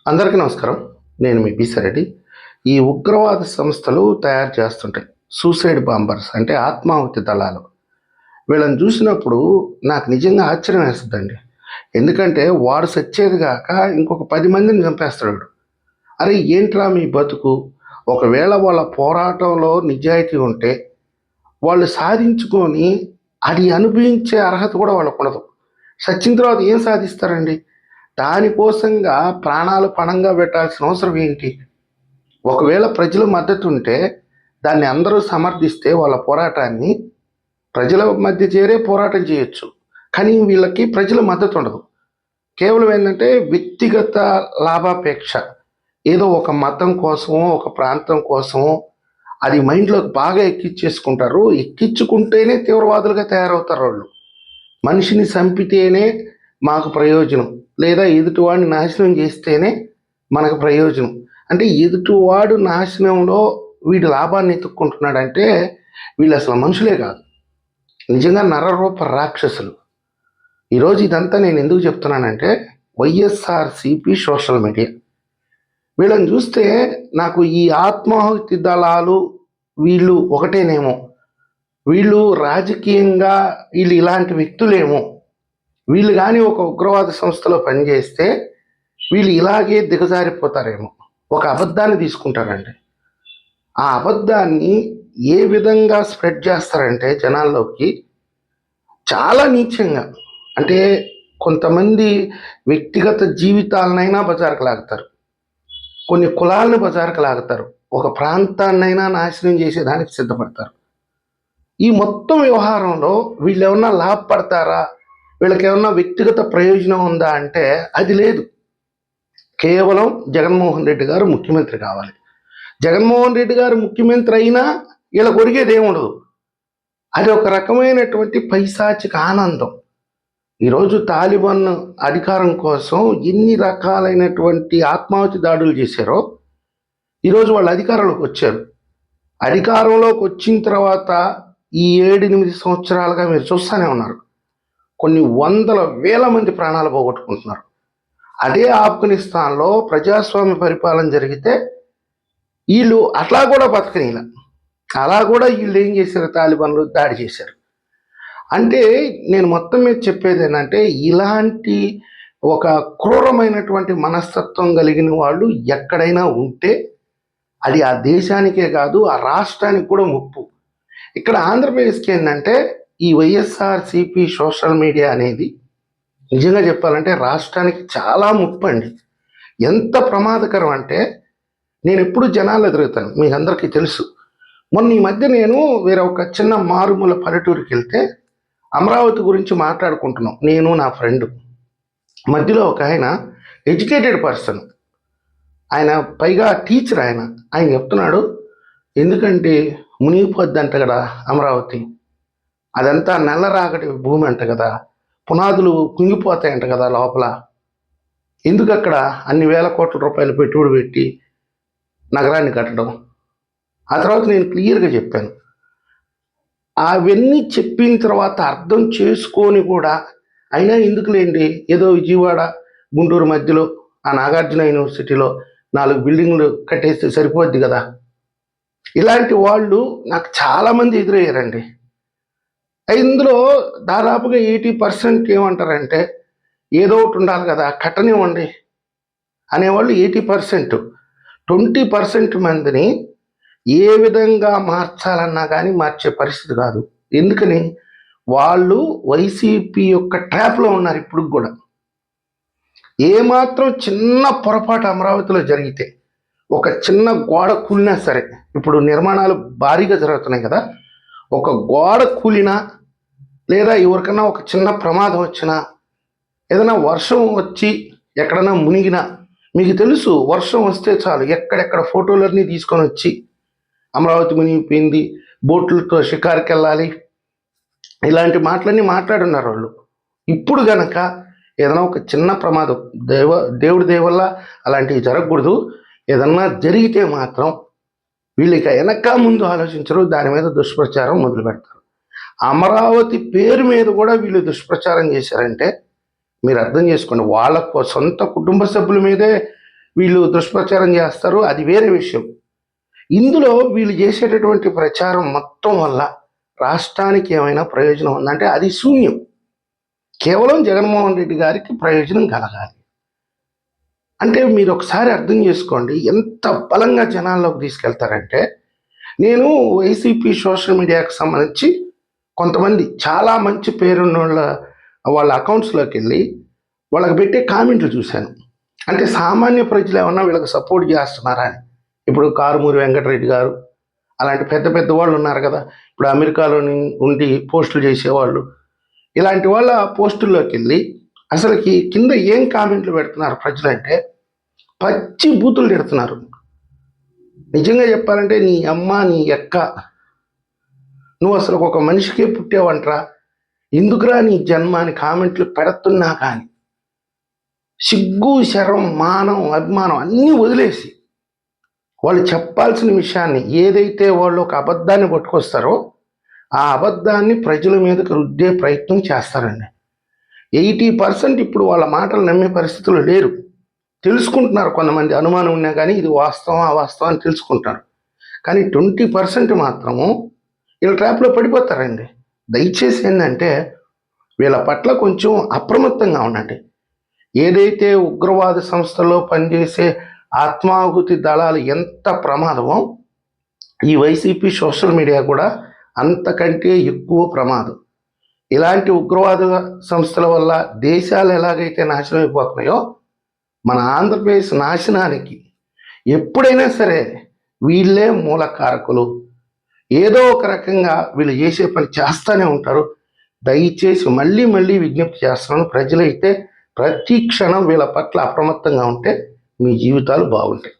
అందరికీ నమస్కారం. నేను మీ పిసారెడ్డి. ఈ ఉగ్రవాద సంస్థలు తయారు చేస్తుంటాయి. సూసైడ్ బాంబర్స్ అంటే ఆత్మాహుతి దళాలు. వీళ్ళని చూసినప్పుడు నాకు నిజంగా ఆశ్చర్యం వేస్తుందండి. ఎందుకంటే వాడు సచ్చేది గాక ఇంకొక 10 మందిని చంపేస్తాడు వీడు. అరే ఏంట్రా మీ బతుకు? ఒకవేళ వాళ్ళ పోరాటంలో నిజాయితీ ఉంటే వాళ్ళు సాధించుకొని అది అనుభవించే అర్హత కూడా వాళ్ళకుండదు. సచ్చిన తర్వాత ఏం సాధిస్తారండి? దానికోసంగా ప్రాణాలు పణంగా పెట్టాల్సిన అవసరం ఏంటి? ఒకవేళ ప్రజల మద్దతు ఉంటే దాన్ని అందరూ సమర్థిస్తే వాళ్ళ పోరాటాన్ని ప్రజల మధ్య చేరే పోరాటం చేయొచ్చు. కానీ వీళ్ళకి ప్రజల మద్దతు ఉండదు. కేవలం ఏంటంటే వ్యక్తిగత లాభాపేక్ష. ఏదో ఒక మతం కోసమో ఒక ప్రాంతం కోసమో అది మైండ్లోకి బాగా ఎక్కించేసుకుంటారు. ఎక్కించుకుంటేనే తీవ్రవాదులుగా తయారవుతారు వాళ్ళు. మనిషిని చంపితేనే మాకు ప్రయోజనం, లేదా ఎదుటివాడిని నాశనం చేస్తేనే మనకు ప్రయోజనం. అంటే ఎదుటివాడు నాశనంలో వీడు లాభాన్ని ఎత్తుక్కుంటున్నాడంటే వీళ్ళు అసలు మనుషులే కాదు, నిజంగా నరరూప రాక్షసులు. ఈరోజు ఇదంతా నేను ఎందుకు చెప్తున్నానంటే వైఎస్ఆర్సిపి సోషల్ మీడియా వీళ్ళని చూస్తే నాకు ఈ ఆత్మాహుతి దళాలు వీళ్ళు ఒకటేనేమో, వీళ్ళు రాజకీయంగా వీళ్ళు ఇలాంటి వ్యక్తులేమో, వీళ్ళు కానీ ఒక ఉగ్రవాద సంస్థలో పనిచేస్తే వీళ్ళు ఇలాగే దిగజారిపోతారేమో. ఒక అబద్ధాన్ని తీసుకుంటారండి. ఆ అబద్ధాన్ని ఏ విధంగా స్ప్రెడ్ చేస్తారంటే జనాల్లోకి చాలా నీచంగా. అంటే కొంతమంది వ్యక్తిగత జీవితాలనైనా బజారుకు లాగుతారు, కొన్ని కులాలను బజారుకు లాగుతారు, ఒక ప్రాంతాన్నైనా నాశనం చేసేదానికి సిద్ధపడతారు. ఈ మొత్తం వ్యవహారంలో వీళ్ళు ఏమన్నా లాభపడతారా, వీళ్ళకి ఏమన్నా వ్యక్తిగత ప్రయోజనం ఉందా అంటే అది లేదు. కేవలం జగన్మోహన్ రెడ్డి గారు ముఖ్యమంత్రి కావాలి. జగన్మోహన్ రెడ్డి గారు ముఖ్యమంత్రి అయినా వీళ్ళకి ఒరిగేది ఏముండదు. అది ఒక రకమైనటువంటి పైశాచిక ఆనందం. ఈరోజు తాలిబాన్ అధికారం కోసం ఎన్ని రకాలైనటువంటి ఆత్మాహుతి దాడులు చేశారో ఈరోజు వాళ్ళు అధికారంలోకి వచ్చారు. అధికారంలోకి వచ్చిన తర్వాత ఈ 7-8 సంవత్సరాలుగా మీరు చూస్తూనే ఉన్నారు, కొన్ని వందల వేల మంది ప్రాణాలు పోగొట్టుకుంటున్నారు. అదే ఆఫ్ఘనిస్తాన్లో ప్రజాస్వామ్య పరిపాలన జరిగితే వీళ్ళు అట్లా కూడా బతకనీలా, అలా కూడా వీళ్ళు ఏం చేశారు, తాలిబాన్లు దాడి చేశారు. అంటే నేను మొత్తం మీద చెప్పేది ఏంటంటే ఇలాంటి ఒక క్రూరమైనటువంటి మనస్తత్వం కలిగిన వాళ్ళు ఎక్కడైనా ఉంటే అది ఆ దేశానికే కాదు ఆ రాష్ట్రానికి కూడా ముప్పు. ఇక్కడ ఆంధ్రప్రదేశ్కి ఏంటంటే ఈ వైఎస్ఆర్సిపి సోషల్ మీడియా అనేది నిజంగా చెప్పాలంటే రాష్ట్రానికి చాలా ముప్పు అండి. ఎంత ప్రమాదకరం అంటే నేను ఎప్పుడు జనాలు ఎదురుతాను, మీకు అందరికీ తెలుసు. మొన్న ఈ మధ్య నేను వేరే ఒక చిన్న మారుమూల పల్లెటూరుకి వెళ్తే అమరావతి గురించి మాట్లాడుకుంటున్నాం, నేను నా ఫ్రెండ్. మధ్యలో ఒక ఆయన ఎడ్యుకేటెడ్ పర్సన్, ఆయన పైగా టీచర్, ఆయన చెప్తున్నాడు, ఎందుకంటే మునిగిపోద్ది అంట కదా అమరావతి, అదంతా నల్లరాగడి భూమి అంట కదా, పునాదులు కుంగిపోతాయంట కదా లోపల, ఎందుకు అక్కడ అన్ని వేల కోట్ల రూపాయలు పెట్టుబడి పెట్టి నగరాన్ని కట్టడం. ఆ తర్వాత నేను క్లియర్గా చెప్పాను, అవన్నీ చెప్పిన తర్వాత అర్థం చేసుకొని కూడా అయినా ఎందుకులేండి, ఏదో విజయవాడ గుంటూరు మధ్యలో ఆ నాగార్జున యూనివర్సిటీలో 4 బిల్డింగ్లు కట్టేస్తే సరిపోద్ది కదా. ఇలాంటి వాళ్ళు నాకు చాలామంది ఎదురయ్యారండి. ఇందులో దాదాపుగా 80% ఏమంటారంటే ఏదో ఒకటి ఉండాలి కదా కట్టనివ్వండి అనేవాళ్ళు 80%. 20% మందిని ఏ విధంగా మార్చాలన్నా కానీ మార్చే పరిస్థితి కాదు. ఎందుకని వాళ్ళు వైసీపీ యొక్క ట్రాప్లో ఉన్నారు. ఇప్పుడు కూడా ఏమాత్రం చిన్న పొరపాటు అమరావతిలో జరిగితే, ఒక చిన్న గోడ కూలినా సరే, ఇప్పుడు నిర్మాణాలు భారీగా జరుగుతున్నాయి కదా, ఒక గోడ కూలినా లేదా ఎవరికైనా ఒక చిన్న ప్రమాదం వచ్చినా, ఏదైనా వర్షం వచ్చి ఎక్కడైనా మునిగినా, మీకు తెలుసు వర్షం వస్తే చాలు ఎక్కడెక్కడ ఫోటోలన్నీ తీసుకొని వచ్చి అమరావతి మునిగిపోయింది, బోట్లతో షికారుకి వెళ్ళాలి, ఇలాంటి మాటలన్నీ మాట్లాడున్నారు వాళ్ళు. ఇప్పుడు గనక ఏదైనా ఒక చిన్న ప్రమాదం, దేవుడి దేవల్ల అలాంటివి జరగకూడదు, ఏదన్నా జరిగితే మాత్రం వీళ్ళకి వెనక ముందు ఆలోచించరు, దాని మీద దుష్ప్రచారం మొదలు పెడతారు. అమరావతి పేరు మీద కూడా వీళ్ళు దుష్ప్రచారం చేశారంటే మీరు అర్థం చేసుకోండి, వాళ్ళ సొంత కుటుంబ సభ్యుల మీదే వీళ్ళు దుష్ప్రచారం చేస్తారు, అది వేరే విషయం. ఇందులో వీళ్ళు చేసేటటువంటి ప్రచారం మొత్తం వల్ల రాష్ట్రానికి ఏమైనా ప్రయోజనం ఉందంటే అది శూన్యం. కేవలం జగన్మోహన్ రెడ్డి గారికి ప్రయోజనం కలగాలి. అంటే మీరు ఒకసారి అర్థం చేసుకోండి ఎంత బలంగా జనాల్లోకి తీసుకెళ్తారంటే, నేను వైసీపీ సోషల్ మీడియాకి సంబంధించి కొంతమంది చాలా మంచి పేరున్న వాళ్ళ అకౌంట్స్లోకి వెళ్ళి వాళ్ళకి పెట్టే కామెంట్లు చూశాను. అంటే సామాన్య ప్రజలు ఏమన్నా వీళ్ళకి సపోర్ట్ చేస్తున్నారా అని. ఇప్పుడు కారుమూరి వెంకటరెడ్డి గారు అలాంటి పెద్ద పెద్ద వాళ్ళు ఉన్నారు కదా, ఇప్పుడు అమెరికాలో ఉండి పోస్టులు చేసేవాళ్ళు, ఇలాంటి వాళ్ళ పోస్టుల్లోకి వెళ్ళి అసలుకి కింద ఏం కామెంట్లు పెడుతున్నారు ప్రజలంటే పచ్చి బూతులు తిడుతున్నారు. నిజంగా చెప్పాలంటే నీ అమ్మ నీ అక్క, నువ్వు అసలు ఒక మనిషికే పుట్టావంటరా, ఎందుకురా నీ జన్మ అని కామెంట్లు పెడుతున్నా కానీ సిగ్గు శరం మానం అభిమానం అన్నీ వదిలేసి వాళ్ళు చెప్పాల్సిన విషయాన్ని ఏదైతే వాళ్ళు ఒక అబద్ధాన్ని పట్టుకొస్తారో ఆ అబద్ధాన్ని ప్రజల మీదకి రుద్దే ప్రయత్నం చేస్తారండి. 80% ఇప్పుడు వాళ్ళ మాటలు నమ్మే పరిస్థితులు లేరు. తెలుసుకుంటున్నారు, కొంతమంది అనుమానం ఉన్నా కానీ ఇది వాస్తవం అవాస్తవం అని తెలుసుకుంటారు. కానీ 20% మాత్రము వీళ్ళ ట్రాప్లో పడిపోతారండి. దయచేసి ఏంటంటే వీళ్ళ పట్ల కొంచెం అప్రమత్తంగా ఉండండి. ఏదైతే ఉగ్రవాద సంస్థల్లో పనిచేసే ఆత్మాహుతి దళాలు ఎంత ప్రమాదమో ఈ వైసీపీ సోషల్ మీడియా కూడా అంతకంటే ఎక్కువ ప్రమాదం. ఇలాంటి ఉగ్రవాద సంస్థల వల్ల దేశాలు ఎలాగైతే నాశనం అయిపోతున్నాయో మన ఆంధ్రప్రదేశ్ నాశనానికి ఎప్పుడైనా సరే వీళ్ళే మూలకారకులు. ఏదో ఒక రకంగా వీళ్ళు చేసే పని చేస్తూనే ఉంటారు. దయచేసి మళ్ళీ మళ్ళీ విజ్ఞప్తి చేస్తున్నాను, ప్రజలైతే ప్రతి క్షణం వీళ్ళ పట్ల అప్రమత్తంగా ఉంటే మీ జీవితాలు బాగుంటాయి.